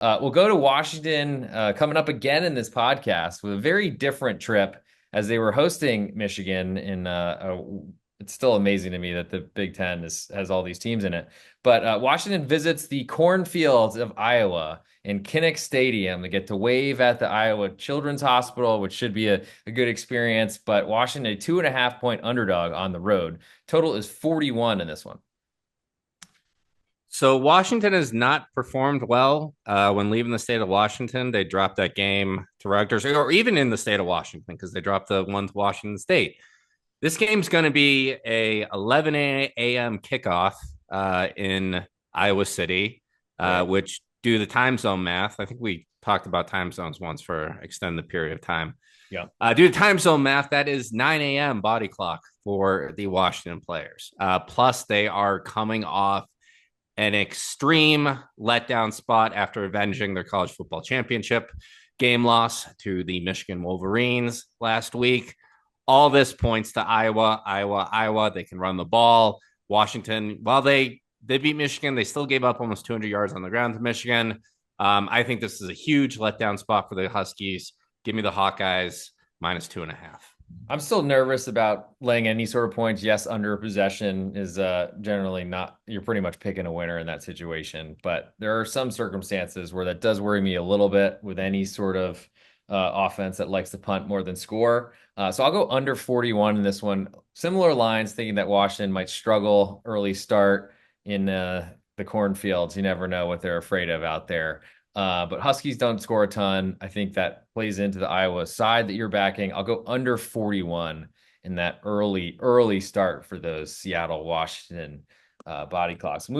We'll go to Washington coming up again in this podcast with a very different trip as they were hosting Michigan it's still amazing to me that the Big Ten has all these teams in it. But Washington visits the cornfields of Iowa in Kinnick Stadium. They get to wave at the Iowa Children's Hospital, which should be a good experience. But Washington, a 2.5 point underdog on the road. Total is 41 in this one. So Washington has not performed well when leaving the state of Washington. They dropped that game to Rutgers, or even in the state of Washington, because they dropped the one to Washington State. This game's going to be a 11 a.m. kickoff in Iowa City, Right. which due to the time zone math, I think we talked about time zones once for extended period of time. Yeah. Due to time zone math, that is 9 a.m. body clock for the Washington players. Plus, they are coming off an extreme letdown spot after avenging their college football championship game loss to the Michigan Wolverines last week. All this points to Iowa. They can run the ball. Washington, while they beat Michigan, they still gave up almost 200 yards on the ground to Michigan. I think this is a huge letdown spot for the Huskies. Give me the Hawkeyes -2.5. I'm still nervous about laying any sort of points. Yes, under possession is generally not, you're pretty much picking a winner in that situation. But there are some circumstances where that does worry me a little bit with any sort of offense that likes to punt more than score. So I'll go under 41 in this one. Similar lines, thinking that Washington might struggle early start in the cornfields. You never know what they're afraid of out there. But Huskies don't score a ton. I think that plays into the Iowa side that you're backing. I'll go under 41 in that early start for those Seattle, Washington body clocks. Moving